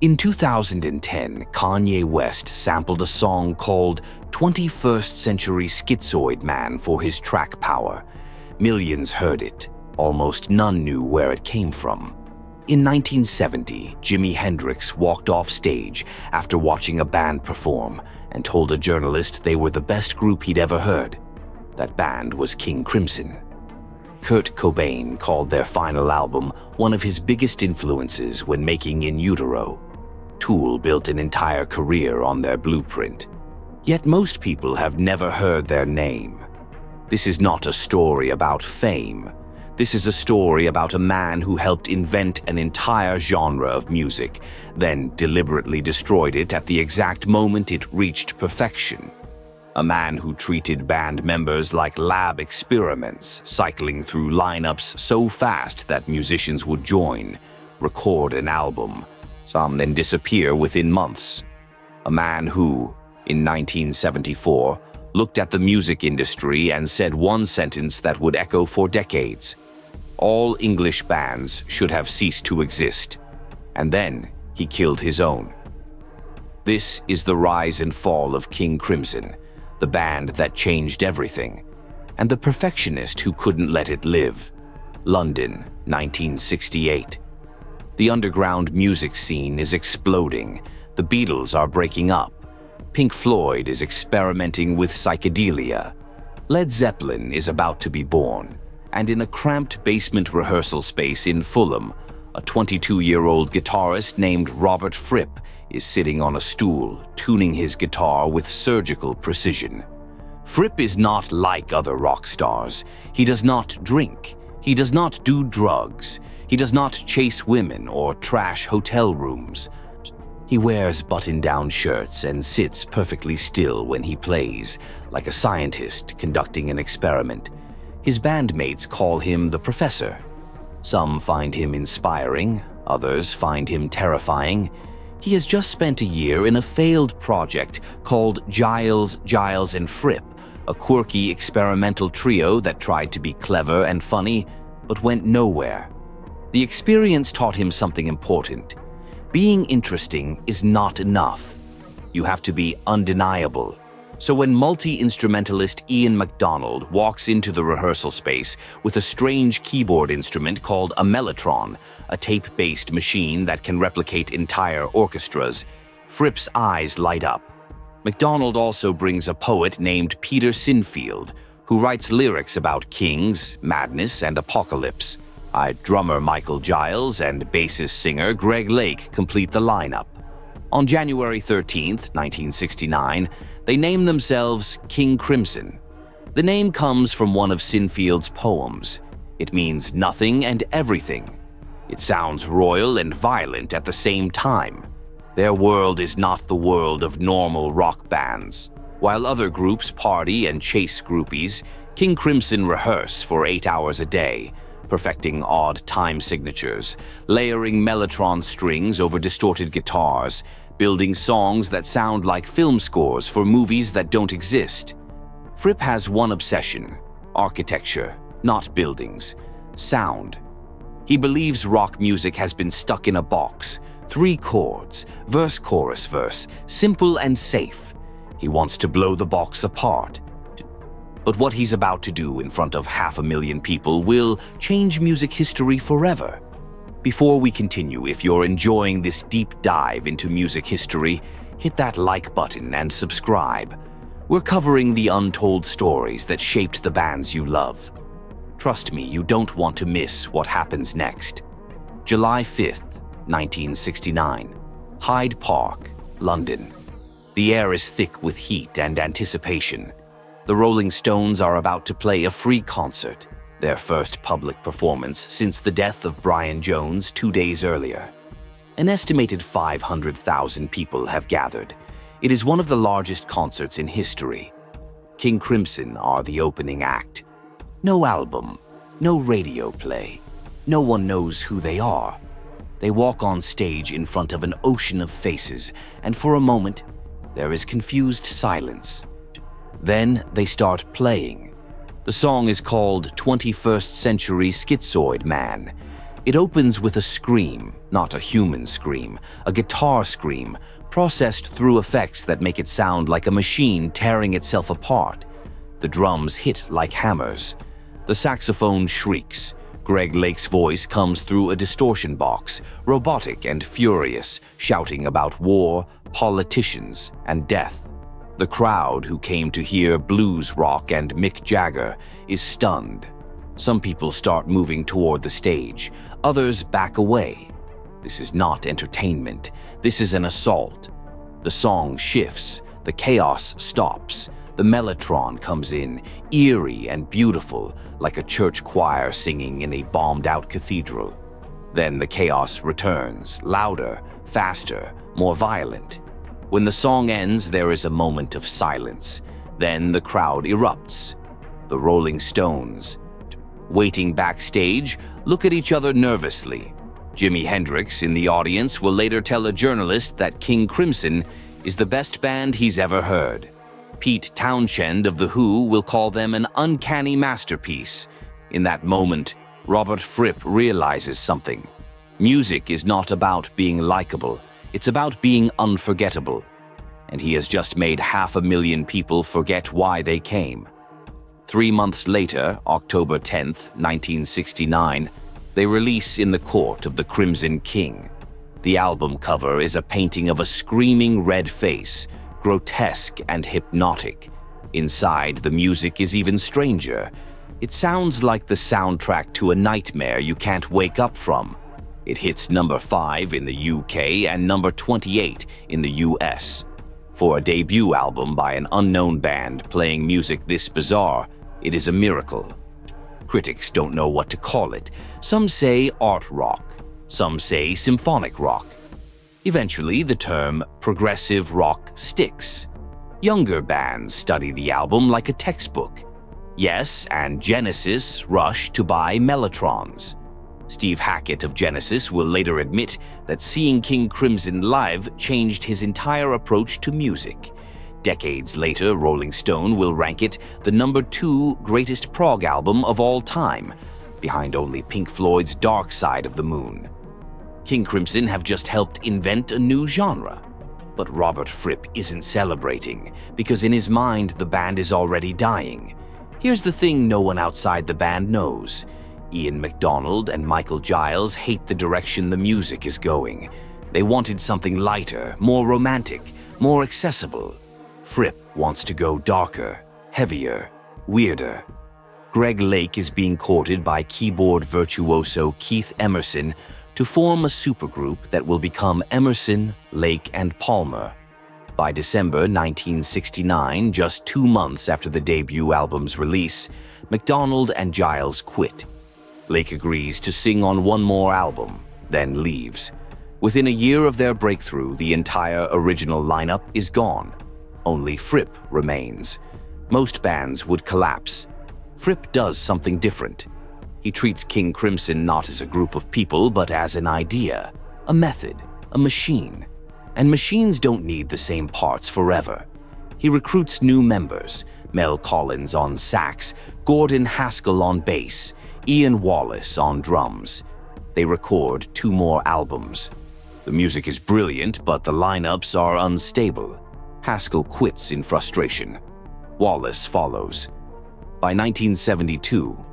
In 2010, Kanye West sampled a song called 21st Century Schizoid Man for his track Power. Millions heard it. Almost none knew where it came from. In 1970, Jimi Hendrix walked off stage after watching a band perform and told a journalist they were the best group he'd ever heard. That band was King Crimson. Kurt Cobain called their final album one of his biggest influences when making In Utero. Tool built an entire career on their blueprint. Yet most people have never heard their name. This is not a story about fame. This is a story about a man who helped invent an entire genre of music, then deliberately destroyed it at the exact moment it reached perfection. A man who treated band members like lab experiments, cycling through lineups so fast that musicians would join, record an album, some then disappear within months. A man who, in 1974, looked at the music industry and said one sentence that would echo for decades. All English bands should have ceased to exist. And then he killed his own. This is the rise and fall of King Crimson, the band that changed everything, and the perfectionist who couldn't let it live. London, 1968. The underground music scene is exploding. The Beatles are breaking up. Pink Floyd is experimenting with psychedelia. Led Zeppelin is about to be born. And in a cramped basement rehearsal space in Fulham, a 22-year-old guitarist named Robert Fripp is sitting on a stool, tuning his guitar with surgical precision. Fripp is not like other rock stars. He does not drink. He does not do drugs. He does not chase women or trash hotel rooms. He wears button-down shirts and sits perfectly still when he plays, like a scientist conducting an experiment. His bandmates call him the Professor. Some find him inspiring, others find him terrifying. He has just spent a year in a failed project called Giles, Giles and Fripp, a quirky experimental trio that tried to be clever and funny, but went nowhere. The experience taught him something important. Being interesting is not enough. You have to be undeniable. So when multi-instrumentalist Ian MacDonald walks into the rehearsal space with a strange keyboard instrument called a mellotron, a tape-based machine that can replicate entire orchestras, Fripp's eyes light up. MacDonald also brings a poet named Peter Sinfield, who writes lyrics about kings, madness, and apocalypse. Drummer Michael Giles and bassist singer Greg Lake complete the lineup. On January 13th, 1969, they name themselves King Crimson. The name comes from one of Sinfield's poems. It means nothing and everything. It sounds royal and violent at the same time. Their world is not the world of normal rock bands. While other groups party and chase groupies, King Crimson rehearse for 8 hours a day, perfecting odd time signatures, layering mellotron strings over distorted guitars, building songs that sound like film scores for movies that don't exist. Fripp has one obsession: architecture, not buildings, sound. He believes rock music has been stuck in a box, 3 chords, verse, chorus, verse, simple and safe. He wants to blow the box apart. But what he's about to do in front of 500,000 people will change music history forever. Before we continue, if you're enjoying this deep dive into music history, hit that like button and subscribe. We're covering the untold stories that shaped the bands you love. Trust me, you don't want to miss what happens next. July 5th, 1969. Hyde Park, London. The air is thick with heat and anticipation. The Rolling Stones are about to play a free concert, their first public performance since the death of Brian Jones 2 days earlier. An estimated 500,000 people have gathered. It is one of the largest concerts in history. King Crimson are the opening act. No album, no radio play. No one knows who they are. They walk on stage in front of an ocean of faces, and for a moment, there is confused silence. Then they start playing. The song is called 21st Century Schizoid Man. It opens with a scream, not a human scream, a guitar scream, processed through effects that make it sound like a machine tearing itself apart. The drums hit like hammers. The saxophone shrieks. Greg Lake's voice comes through a distortion box, robotic and furious, shouting about war, politicians, and death. The crowd, who came to hear blues rock and Mick Jagger, is stunned. Some people start moving toward the stage, others back away. This is not entertainment. This is an assault. The song shifts, the chaos stops, the mellotron comes in, eerie and beautiful, like a church choir singing in a bombed-out cathedral. Then the chaos returns, louder, faster, more violent. When the song ends, there is a moment of silence. Then the crowd erupts. The Rolling Stones, waiting backstage, look at each other nervously. Jimi Hendrix, in the audience, will later tell a journalist that King Crimson is the best band he's ever heard. Pete Townshend of The Who will call them an uncanny masterpiece. In that moment, Robert Fripp realizes something. Music is not about being likable, it's about being unforgettable. And he has just made 500,000 people forget why they came. 3 months later, October 10th, 1969, they release In the Court of the Crimson King. The album cover is a painting of a screaming red face, grotesque and hypnotic. Inside, the music is even stranger. It sounds like the soundtrack to a nightmare you can't wake up from. It hits number 5 in the UK and number 28 in the US. For a debut album by an unknown band playing music this bizarre, it is a miracle. Critics don't know what to call it. Some say art rock, some say symphonic rock. Eventually, the term progressive rock sticks. Younger bands study the album like a textbook. Yes, and Genesis rush to buy Mellotrons. Steve Hackett of Genesis will later admit that seeing King Crimson live changed his entire approach to music. Decades later, Rolling Stone will rank it the number 2 greatest prog album of all time, behind only Pink Floyd's Dark Side of the Moon. King Crimson have just helped invent a new genre. But Robert Fripp isn't celebrating, because in his mind the band is already dying. Here's the thing no one outside the band knows. Ian MacDonald and Michael Giles hate the direction the music is going. They wanted something lighter, more romantic, more accessible. Fripp wants to go darker, heavier, weirder. Greg Lake is being courted by keyboard virtuoso Keith Emerson to form a supergroup that will become Emerson, Lake, and Palmer. By December 1969, just 2 months after the debut album's release, MacDonald and Giles quit. Lake agrees to sing on one more album, then leaves. Within a year of their breakthrough, the entire original lineup is gone. Only Fripp remains. Most bands would collapse. Fripp does something different. He treats King Crimson not as a group of people, but as an idea, a method, a machine. And machines don't need the same parts forever. He recruits new members, Mel Collins on sax, Gordon Haskell on bass, Ian Wallace on drums. They record 2 more albums. The music is brilliant, but the lineups are unstable. Haskell quits in frustration. Wallace follows. By 1972,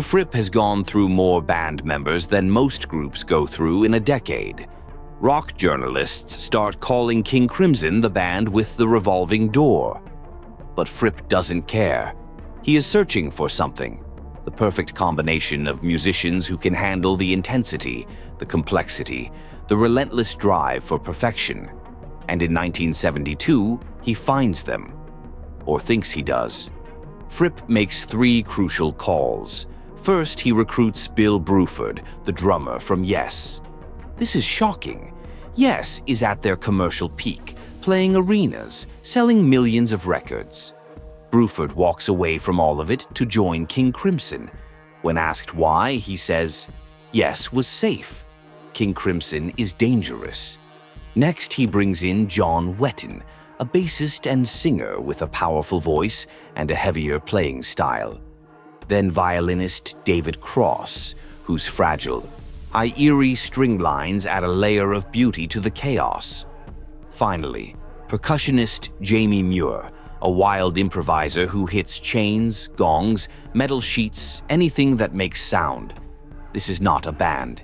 Fripp has gone through more band members than most groups go through in a decade. Rock journalists start calling King Crimson the band with the revolving door. But Fripp doesn't care. He is searching for something, the perfect combination of musicians who can handle the intensity, the complexity, the relentless drive for perfection. And in 1972, he finds them. Or thinks he does. Fripp makes 3 crucial calls. First, he recruits Bill Bruford, the drummer from Yes. This is shocking. Yes is at their commercial peak, playing arenas, selling millions of records. Bruford walks away from all of it to join King Crimson. When asked why, he says, Yes was safe. King Crimson is dangerous. Next, he brings in John Wetton, a bassist and singer with a powerful voice and a heavier playing style. Then violinist David Cross, who's fragile. Eerie string lines add a layer of beauty to the chaos. Finally, percussionist Jamie Muir, a wild improviser who hits chains, gongs, metal sheets, anything that makes sound. This is not a band.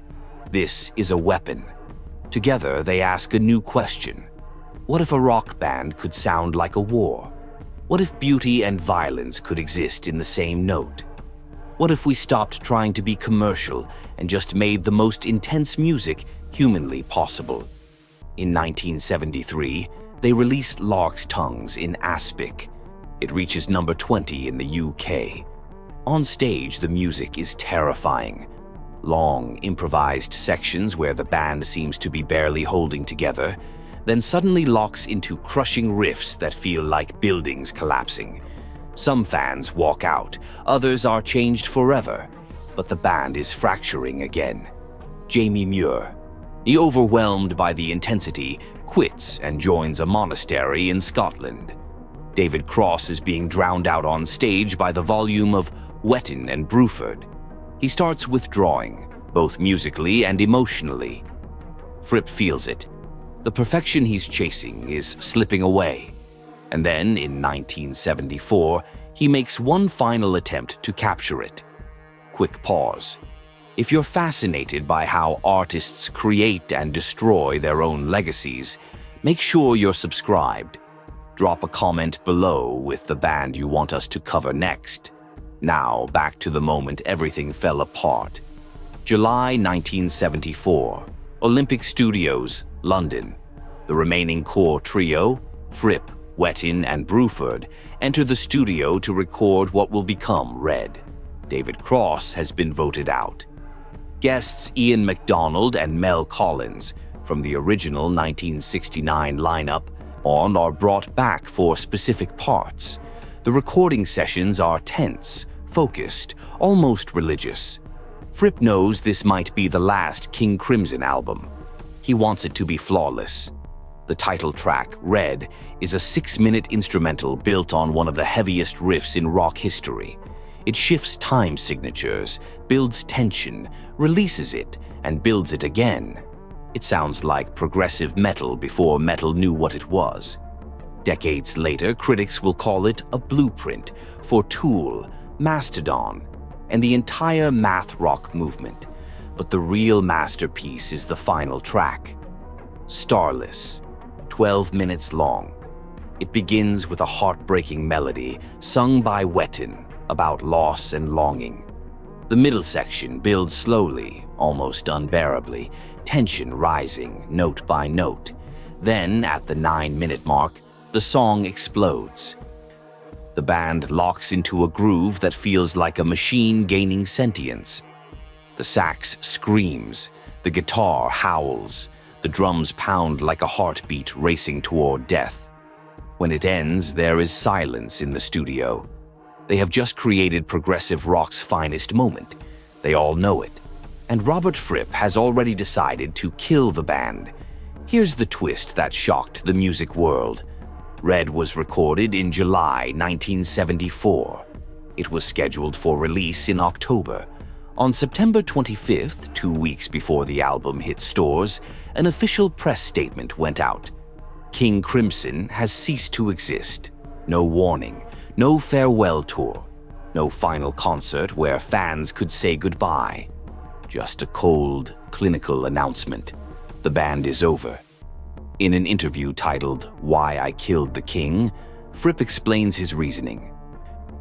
This is a weapon. Together, they ask a new question. What if a rock band could sound like a war? What if beauty and violence could exist in the same note? What if we stopped trying to be commercial and just made the most intense music humanly possible? In 1973, they released Larks' Tongues in Aspic. It reaches number 20 in the UK. On stage, the music is terrifying. Long, improvised sections where the band seems to be barely holding together, then suddenly locks into crushing riffs that feel like buildings collapsing. Some fans walk out, others are changed forever, but the band is fracturing again. Jamie Muir, overwhelmed by the intensity, quits and joins a monastery in Scotland. David Cross is being drowned out on stage by the volume of Wettin and Bruford. He starts withdrawing, both musically and emotionally. Fripp feels it. The perfection he's chasing is slipping away. And then, in 1974, he makes one final attempt to capture it. Quick pause. If you're fascinated by how artists create and destroy their own legacies, make sure you're subscribed. Drop a comment below with the band you want us to cover next. Now, back to the moment everything fell apart. July 1974, Olympic Studios, London. The remaining core trio, Fripp, Wettin, and Bruford, enter the studio to record what will become Red. David Cross has been voted out. Guests Ian MacDonald and Mel Collins, from the original 1969 lineup, are brought back for specific parts. The recording sessions are tense, focused, almost religious. Fripp knows this might be the last King Crimson album. He wants it to be flawless. The title track, Red, is a 6-minute instrumental built on one of the heaviest riffs in rock history. It shifts time signatures, builds tension, releases it, and builds it again. It sounds like progressive metal before metal knew what it was. Decades later, critics will call it a blueprint for Tool, Mastodon, and the entire math rock movement. But the real masterpiece is the final track, Starless, 12 minutes long. It begins with a heartbreaking melody sung by Wettin about loss and longing. The middle section builds slowly, almost unbearably, tension rising note by note. Then, at the 9-minute mark, the song explodes. The band locks into a groove that feels like a machine gaining sentience. The sax screams, the guitar howls, the drums pound like a heartbeat racing toward death. When it ends, there is silence in the studio. They have just created progressive rock's finest moment. They all know it. And Robert Fripp has already decided to kill the band. Here's the twist that shocked the music world. Red was recorded in July 1974. It was scheduled for release in October. On September 25th, 2 weeks before the album hit stores, an official press statement went out. King Crimson has ceased to exist. No warning, no farewell tour, no final concert where fans could say goodbye. Just a cold, clinical announcement. The band is over. In an interview titled Why I Killed the King, Fripp explains his reasoning.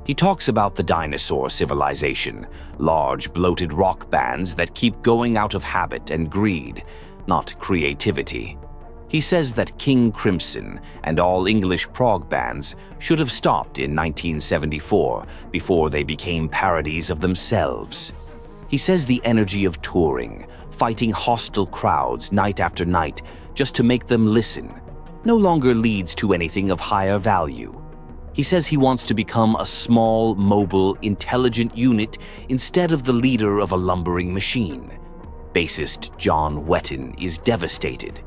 He talks about the dinosaur civilization, large, bloated rock bands that keep going out of habit and greed, not creativity. He says that King Crimson and all English prog bands should have stopped in 1974 before they became parodies of themselves. He says the energy of touring, fighting hostile crowds night after night just to make them listen, no longer leads to anything of higher value. He says he wants to become a small, mobile, intelligent unit instead of the leader of a lumbering machine. Bassist John Wettin is devastated.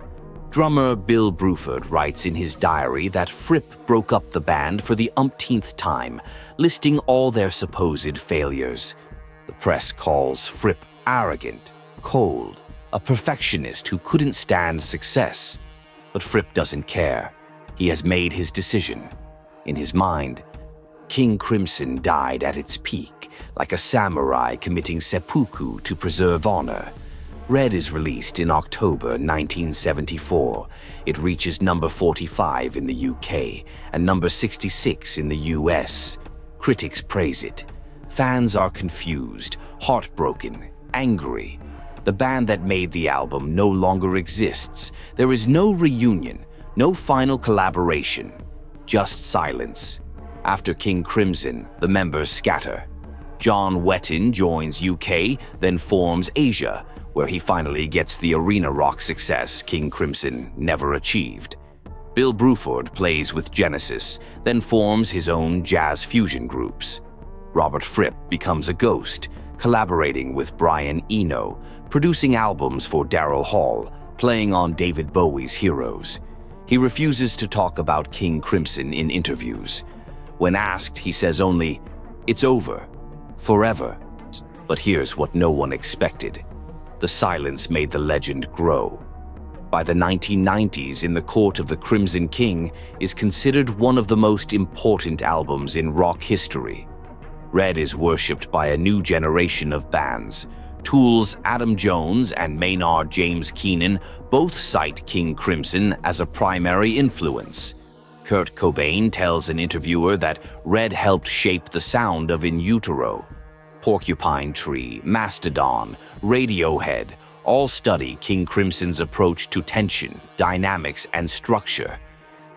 Drummer Bill Bruford writes in his diary that Fripp broke up the band for the umpteenth time, listing all their supposed failures. The press calls Fripp arrogant, cold, a perfectionist who couldn't stand success. But Fripp doesn't care. He has made his decision. In his mind, King Crimson died at its peak, like a samurai committing seppuku to preserve honor. Red is released in October 1974. It reaches number 45 in the UK and number 66 in the US. Critics praise it. Fans are confused, heartbroken, angry. The band that made the album no longer exists. There is no reunion, no final collaboration, just silence. After King Crimson, the members scatter. John Wetton joins UK, then forms Asia, where he finally gets the arena rock success King Crimson never achieved. Bill Bruford plays with Genesis, then forms his own jazz fusion groups. Robert Fripp becomes a ghost, collaborating with Brian Eno, producing albums for Daryl Hall, playing on David Bowie's Heroes. He refuses to talk about King Crimson in interviews. When asked, he says only, "It's over. Forever." But here's what no one expected. The silence made the legend grow. By the 1990s, In the Court of the Crimson King is considered one of the most important albums in rock history. Red is worshipped by a new generation of bands. Tool's Adam Jones and Maynard James Keenan both cite King Crimson as a primary influence. Kurt Cobain tells an interviewer that Red helped shape the sound of In Utero. Porcupine Tree, Mastodon, Radiohead all study King Crimson's approach to tension, dynamics, and structure.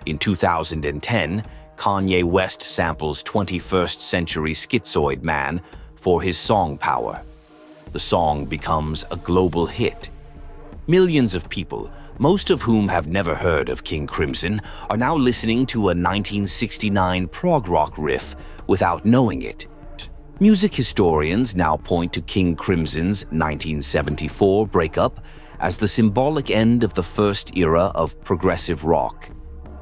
In 2010, Kanye West samples 21st Century Schizoid Man for his song Power. The song becomes a global hit. Millions of people, most of whom have never heard of King Crimson, are now listening to a 1969 prog rock riff without knowing it. Music historians now point to King Crimson's 1974 breakup as the symbolic end of the first era of progressive rock.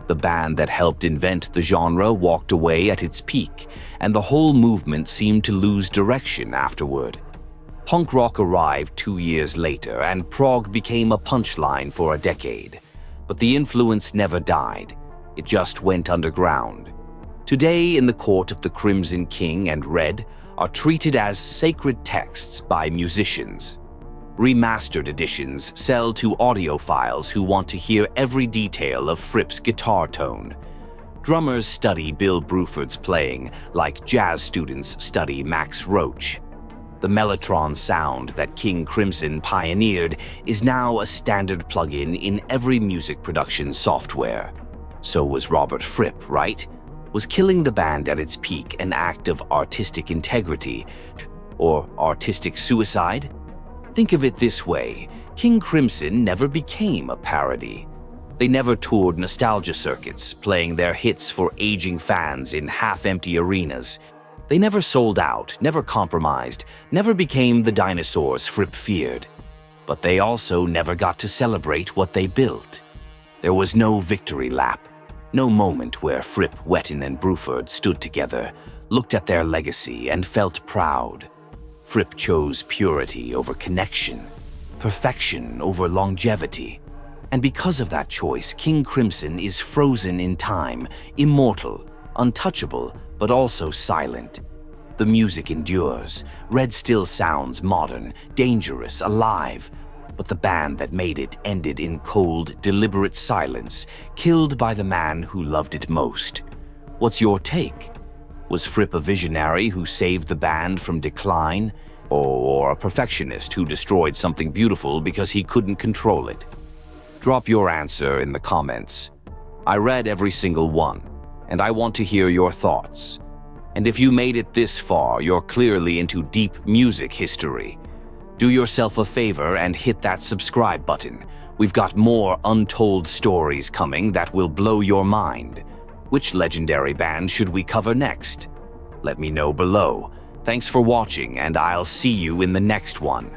The band that helped invent the genre walked away at its peak, and the whole movement seemed to lose direction afterward. Punk rock arrived 2 years later, and prog became a punchline for a decade. But the influence never died. It just went underground. Today, In the Court of the Crimson King and Red are treated as sacred texts by musicians. Remastered editions sell to audiophiles who want to hear every detail of Fripp's guitar tone. Drummers study Bill Bruford's playing like jazz students study Max Roach. The Mellotron sound that King Crimson pioneered is now a standard plugin in every music production software. So was Robert Fripp, right? Was killing the band at its peak an act of artistic integrity or artistic suicide? Think of it this way, King Crimson never became a parody. They never toured nostalgia circuits, playing their hits for aging fans in half-empty arenas. They never sold out, never compromised, never became the dinosaurs Fripp feared. But they also never got to celebrate what they built. There was no victory lap. No moment where Fripp, Wetton, and Bruford stood together, looked at their legacy, and felt proud. Fripp chose purity over connection, perfection over longevity. And because of that choice, King Crimson is frozen in time, immortal, untouchable, but also silent. The music endures. Red still sounds modern, dangerous, alive. But the band that made it ended in cold, deliberate silence, killed by the man who loved it most. What's your take? Was Fripp a visionary who saved the band from decline, or a perfectionist who destroyed something beautiful because he couldn't control it? Drop your answer in the comments. I read every single one, and I want to hear your thoughts. And if you made it this far, you're clearly into deep music history. Do yourself a favor and hit that subscribe button. We've got more untold stories coming that will blow your mind. Which legendary band should we cover next? Let me know below. Thanks for watching, and I'll see you in the next one.